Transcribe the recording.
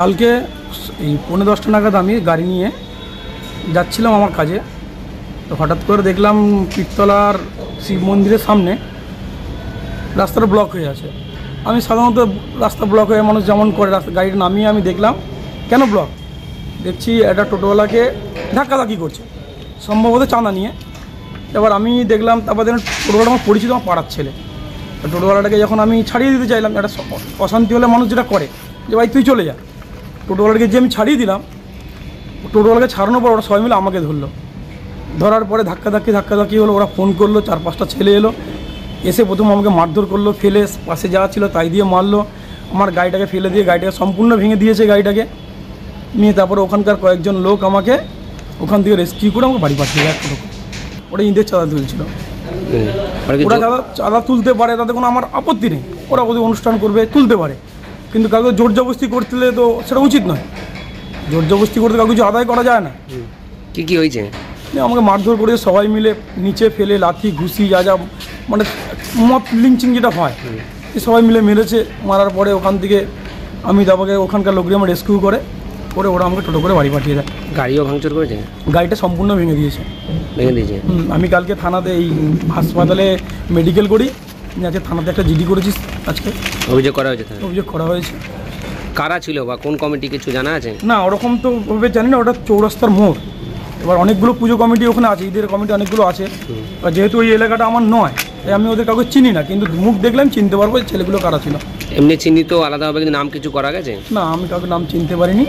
কালকে এই 10:15 নাগাদ আমি গাড়ি নিয়ে যাচ্ছিলাম আমার কাজে। তো হঠাৎ করে দেখলাম পীরতলার শিব মন্দিরের সামনে রাস্তাটা ব্লক হয়ে আছে। আমি সাধারণত রাস্তা ব্লক হয়ে মানুষ যেমন করে রাস্তা গাড়িটা নামিয়ে আমি দেখলাম কেন ব্লক, দেখছি একটা টোটোওয়ালাকে ধাক্কাধাক্কি করছে, সম্ভবত চাঁদা নিয়ে। এবার আমি দেখলাম, তারপর দেখলাম টোটোওয়ালা আমার পরিচিত, আমার পাড়ার ছেলে। টোটোওয়ালাটাকে যখন আমি ছাড়িয়ে দিতে চাইলাম, একটা অশান্তি হলে মানুষ যেটা করে যে ভাই তুই চলে যা, টোটোওয়ালাকে যে আমি ছাড়িয়ে দিলাম, টোটোওয়ালাকে ছাড়ানোর পর ওরা সবাই মিলে আমাকে ধরলো। ধরার পরে ধাক্কাধাক্কি হলো। ওরা ফোন করলো, 4-5টা ছেলে এলো, এসে প্রথম আমাকে মারধর করলো, ফেলে পাশে যাওয়া ছিল তাই দিয়ে মারলো। আমার গাড়িটাকে ফেলে দিয়ে গাড়িটাকে সম্পূর্ণ ভেঙে দিয়েছে গাড়িটাকে নিয়ে। তারপরে ওখানকার কয়েকজন লোক আমাকে ওখান থেকে রেস্কিউ করে আমাকে বাড়ি পাঠিয়ে দেয়। ওরা ঈদের চাঁদা তুলছিল। ওরা চাঁদা তুলতে পারে, তাতে কোনো আমার আপত্তি নেই। ওরা ওদের অনুষ্ঠান করবে, তুলতে পারে, কিন্তু কাউকে জোর জবরদস্তি করতে তো সেটা উচিত নয়। জোর জবরদস্তি করতে কাউকে কিছু আদায় করা যায় না। কি হয়েছে? আমাকে মারধর করে সবাই মিলে নিচে ফেলে লাথি ঘুষি যা মানে মত লিঞ্চিং যেটা হয়, সবাই মিলে মেরেছে। মারার পরে ওখান থেকে আমি তারপরে ওখানকার লোকরা আমার রেস্কিউ করে ওরা আমাকে টোটো করে বাড়ি পাঠিয়ে দেয়। গাড়িও ভাঙচুর করেছে? গাড়িটা সম্পূর্ণ ভেঙে দিয়েছে। আমি কালকে থানাতে এই হাসপাতালে মেডিকেল করি, আজকে থানাতে একটা জিডি করেছি। আজকে অভিযোগ করা হয়েছে? অভিযোগ করা হয়েছে। কারা ছিল বা কোন কমিটি কিছু জানা আছে? না, ওরকম তো ওভাবে জানি না। ওটা চৌরাস্তার মোড়। এবার অনেকগুলো পুজো কমিটি ওখানে আছে, ঈদের কমিটি অনেকগুলো আছে। যেহেতু ওই এলাকাটা আমার নয়, তাই আমি ওদের কাউকে চিনি না, কিন্তু মুখ দেখলাম চিনতে পারবো ছেলেগুলো কারা ছিল। এমনি চিহ্নিত আলাদাভাবে নাম কিছু করা গেছে? না, আমি কাউকে নাম চিনতে পারিনি।